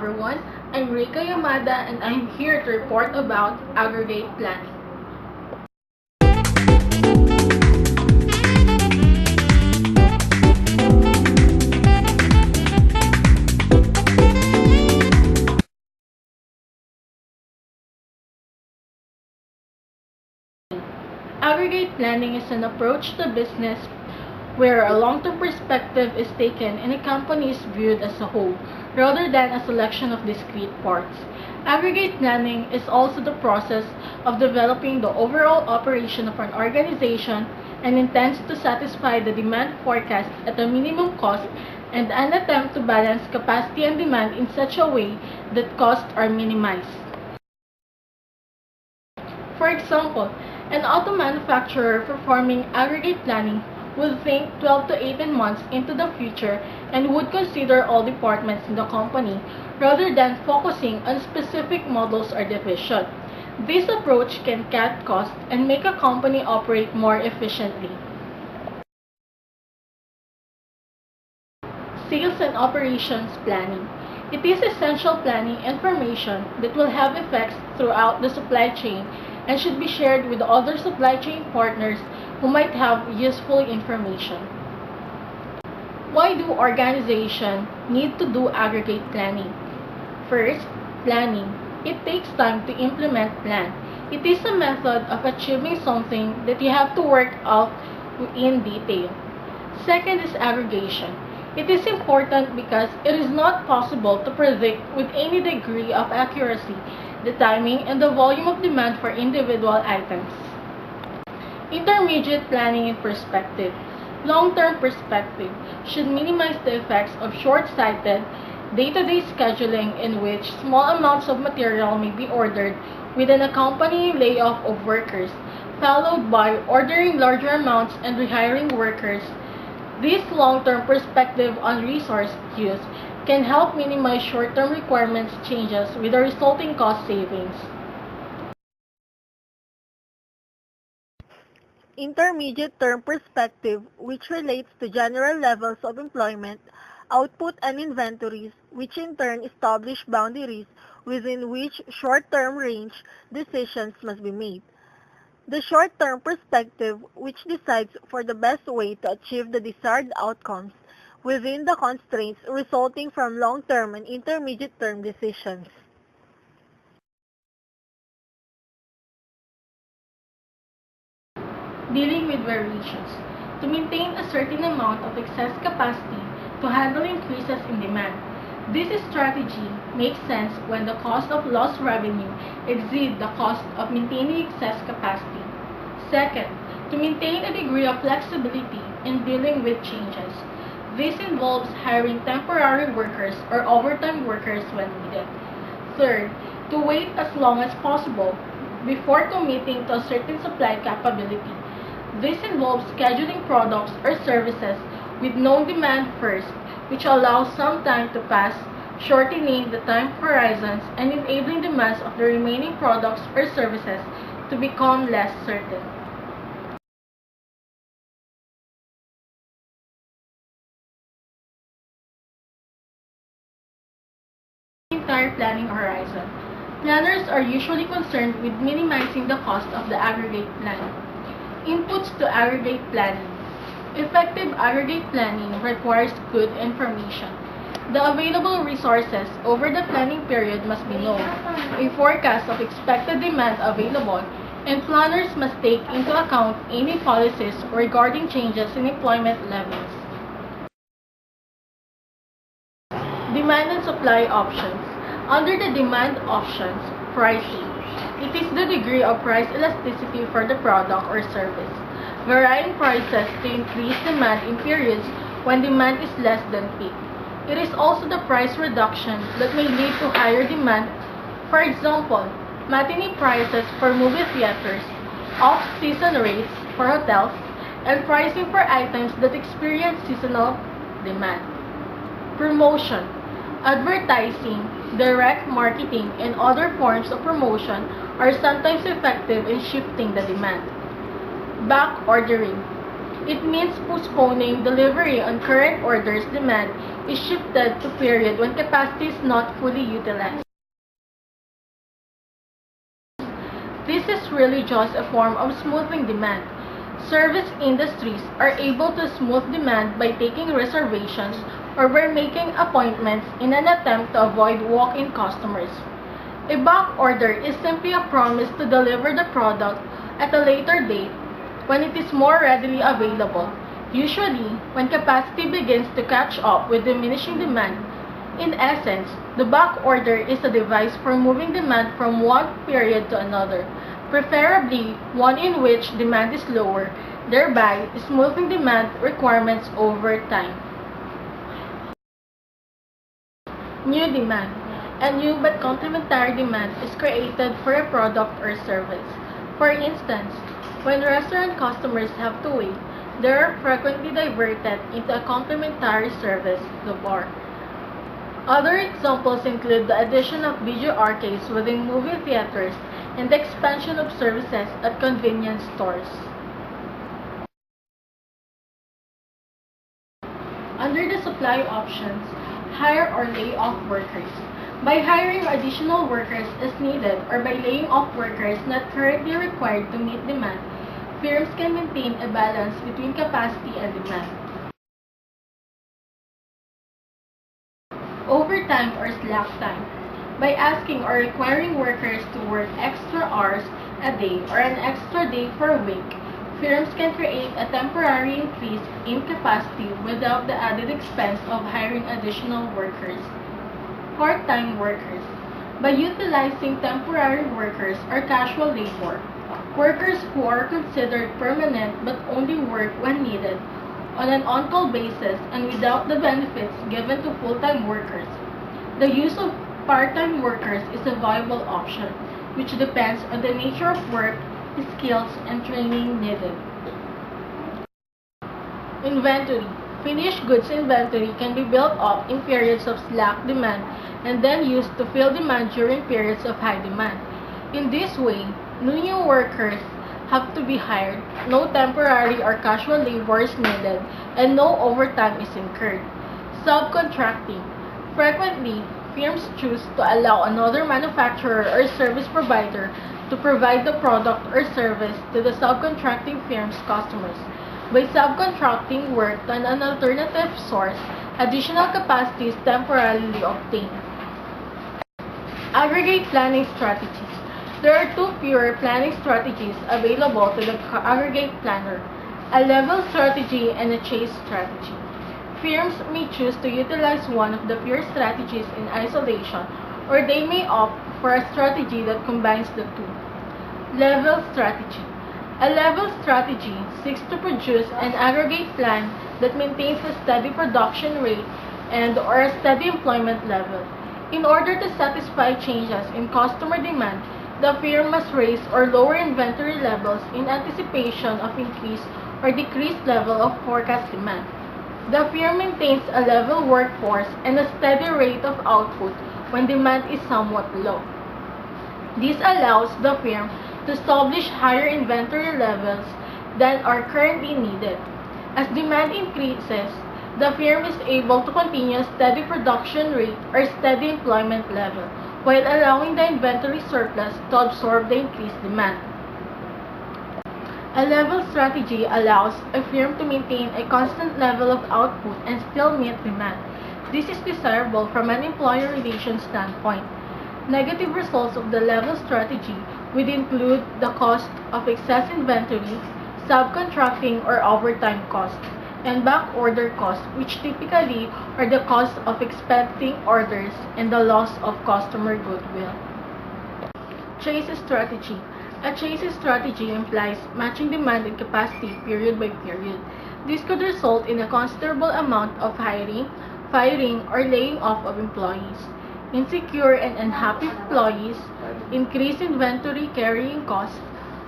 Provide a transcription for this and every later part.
everyone. I'm Rika Yamada and I'm here to report about aggregate planning. Aggregate planning is an approach to business where a long-term perspective is taken and a company is viewed as a whole, rather than a selection of discrete parts. Aggregate planning is also the process of developing the overall operation of an organization and intends to satisfy the demand forecast at a minimum cost and an attempt to balance capacity and demand in such a way that costs are minimized. For example, an auto manufacturer performing aggregate planning would think 12 to 18 months into the future and would consider all departments in the company rather than focusing on specific models or division. This approach can cut costs and make a company operate more efficiently. Sales and operations planning. It is essential planning information that will have effects throughout the supply chain and should be shared with other supply chain partners who might have useful information. Why do organizations need to do aggregate planning? First, planning. It takes time to implement plan. It is a method of achieving something that you have to work out in detail. Second is aggregation. It is important because it is not possible to predict with any degree of accuracy the timing and the volume of demand for individual items. Intermediate planning and perspective. Long-term perspective should minimize the effects of short-sighted, day-to-day scheduling in which small amounts of material may be ordered with an accompanying layoff of workers, followed by ordering larger amounts and rehiring workers. This long-term perspective on resource use can help minimize short-term requirements changes with the resulting cost savings. Intermediate-term perspective, which relates to general levels of employment, output, and inventories, which in turn establish boundaries within which short-term range decisions must be made. The short-term perspective, which decides for the best way to achieve the desired outcomes within the constraints resulting from long-term and intermediate-term decisions. Dealing with variations. To maintain a certain amount of excess capacity to handle increases in demand. This strategy makes sense when the cost of lost revenue exceeds the cost of maintaining excess capacity. Second, to maintain a degree of flexibility in dealing with changes. This involves hiring temporary workers or overtime workers when needed. Third, to wait as long as possible before committing to a certain supply capability. This involves scheduling products or services with known demand first, which allows some time to pass, shortening the time horizons and enabling demands of the remaining products or services to become less certain. Entire planning horizon. Planners are usually concerned with minimizing the cost of the aggregate plan. Inputs to aggregate planning. Effective aggregate planning requires good information. The available resources over the planning period must be known, a forecast of expected demand available, and planners must take into account any policies regarding changes in employment levels. Demand and supply options. Under the demand options, pricing. It is the degree of price elasticity for the product or service. Varying prices to increase demand in periods when demand is less than peak. It is also the price reduction that may lead to higher demand. For example, matinee prices for movie theaters, off-season rates for hotels, and pricing for items that experience seasonal demand. Promotion. Advertising, direct marketing, and other forms of promotion are sometimes effective in shifting the demand. Back ordering. It means postponing delivery on current orders demand is shifted to period when capacity is not fully utilized. This is really just a form of smoothing demand. Service industries are able to smooth demand by taking reservations or by making appointments in an attempt to avoid walk-in customers. A back order is simply a promise to deliver the product at a later date when it is more readily available, usually when capacity begins to catch up with diminishing demand. In essence, the back order is a device for moving demand from one period to another, preferably one in which demand is lower, thereby smoothing demand requirements over time. New demand. A new but complementary demand is created for a product or service. For instance, when restaurant customers have to wait, they are frequently diverted into a complementary service, the bar. Other examples include the addition of video arcades within movie theaters and the expansion of services at convenience stores. Under the supply options, hire or lay off workers. By hiring additional workers as needed or by laying off workers not currently required to meet demand, firms can maintain a balance between capacity and demand. Overtime or slack time. By asking or requiring workers to work extra hours a day or an extra day per week, firms can create a temporary increase in capacity without the added expense of hiring additional workers. Part-time workers. By utilizing temporary workers or casual labor, workers who are considered permanent but only work when needed, on an on-call basis and without the benefits given to full-time workers. The use of part-time workers is a viable option, which depends on the nature of work, skills, and training needed. Inventory. Finished goods inventory can be built up in periods of slack demand and then used to fill demand during periods of high demand. In this way, new workers have to be hired, no temporary or casual labor is needed, and no overtime is incurred. Subcontracting. Frequently, firms choose to allow another manufacturer or service provider to provide the product or service to the subcontracting firm's customers. By subcontracting work to an alternative source, additional capacity is temporarily obtained. Aggregate planning strategies. There are two pure planning strategies available to the aggregate planner, a level strategy and a chase strategy. Firms may choose to utilize one of the pure strategies in isolation, or they may opt for a strategy that combines the two. Level strategy. A level strategy seeks to produce an aggregate plan that maintains a steady production rate and/or a steady employment level. In order to satisfy changes in customer demand, the firm must raise or lower inventory levels in anticipation of increased or decreased level of forecast demand. The firm maintains a level workforce and a steady rate of output when demand is somewhat low. This allows the firm to establish higher inventory levels than are currently needed. As demand increases, the firm is able to continue a steady production rate or steady employment level, while allowing the inventory surplus to absorb the increased demand. A level strategy allows a firm to maintain a constant level of output and still meet demand. This is desirable from an employer relations standpoint. Negative results of the level strategy would include the cost of excess inventory, subcontracting or overtime costs, and back order costs, which typically are the cost of expecting orders and the loss of customer goodwill. Chase strategy. A chase strategy implies matching demand and capacity period by period. This could result in a considerable amount of hiring, firing, or laying off of employees. Insecure and unhappy employees, increased inventory carrying costs,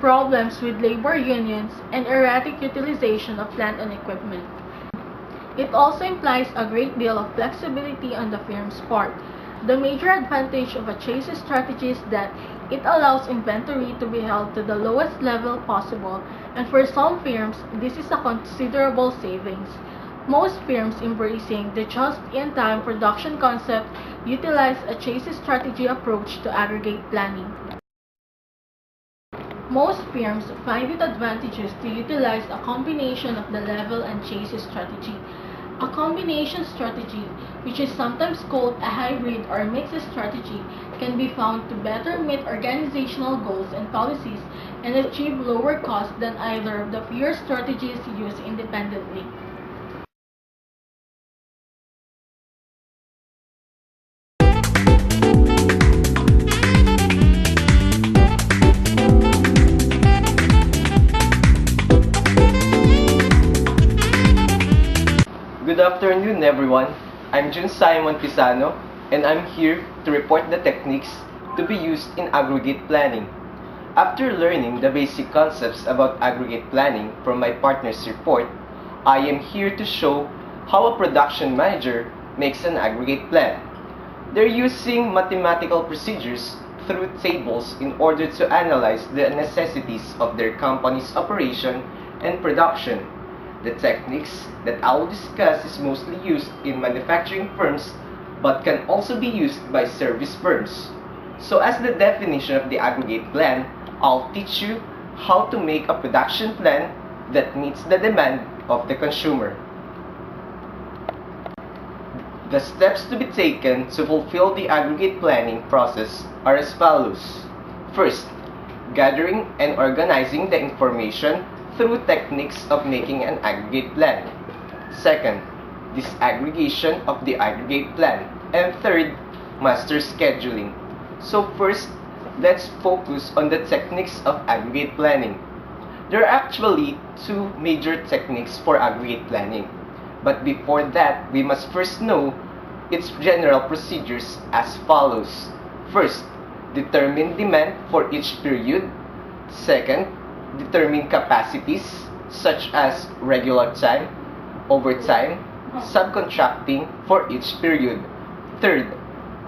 problems with labor unions, and erratic utilization of plant and equipment. It also implies a great deal of flexibility on the firm's part. The major advantage of a chase strategy is that it allows inventory to be held to the lowest level possible, and for some firms, this is a considerable savings. Most firms embracing the just-in-time production concept utilize a chase strategy approach to aggregate planning. Most firms find it advantageous to utilize a combination of the level and chase strategy. A combination strategy, which is sometimes called a hybrid or mixed strategy, can be found to better meet organizational goals and policies and achieve lower costs than either of the pure strategies used independently. Good afternoon, everyone. I'm Jun Simon Pisano, and I'm here to report the techniques to be used in aggregate planning. After learning the basic concepts about aggregate planning from my partner's report, I am here to show how a production manager makes an aggregate plan. They're using mathematical procedures through tables in order to analyze the necessities of their company's operation and production. The techniques that I will discuss is mostly used in manufacturing firms but can also be used by service firms. So as the definition of the aggregate plan, I'll teach you how to make a production plan that meets the demand of the consumer. The steps to be taken to fulfill the aggregate planning process are as follows. First, gathering and organizing the information through techniques of making an aggregate plan. Second, disaggregation of the aggregate plan. And third, master scheduling. So first, let's focus on the techniques of aggregate planning. There are actually two major techniques for aggregate planning. But before that, we must first know its general procedures as follows. First, determine demand for each period. Second, determine capacities such as regular time, overtime, subcontracting for each period. Third,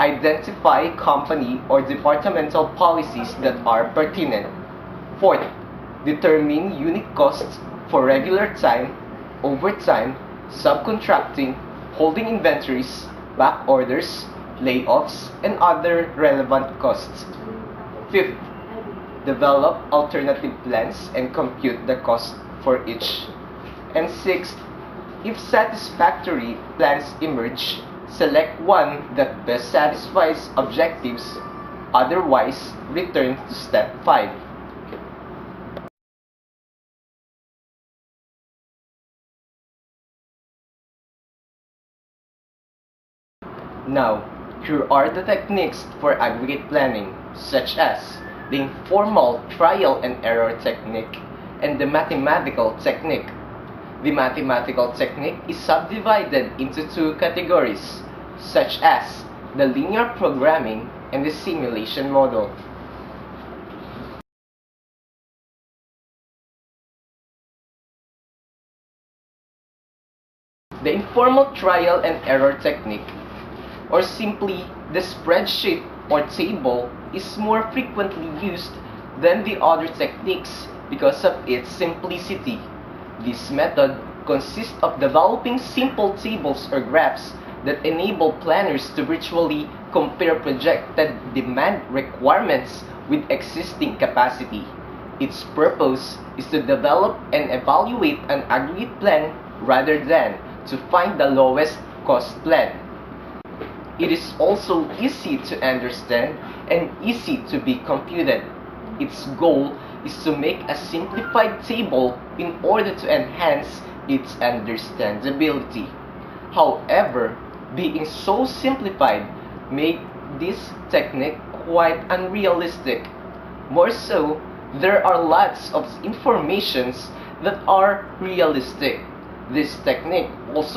identify company or departmental policies that are pertinent. Fourth, determine unit costs for regular time, overtime, subcontracting, holding inventories, back orders, layoffs, and other relevant costs. Fifth, develop alternative plans and compute the cost for each. And sixth, if satisfactory plans emerge, select one that best satisfies objectives, otherwise return to step 5. Now, here are the techniques for aggregate planning, such as the informal trial and error technique and the mathematical technique. The mathematical technique is subdivided into two categories, such as the linear programming and the simulation model. The informal trial and error technique, or simply the spreadsheet or table, is more frequently used than the other techniques because of its simplicity. This method consists of developing simple tables or graphs that enable planners to virtually compare projected demand requirements with existing capacity. Its purpose is to develop and evaluate an aggregate plan rather than to find the lowest cost plan. It is also easy to understand and easy to be computed. Its goal is to make a simplified table in order to enhance its understandability. However, being so simplified made this technique quite unrealistic. More so, there are lots of informations that are realistic. This technique also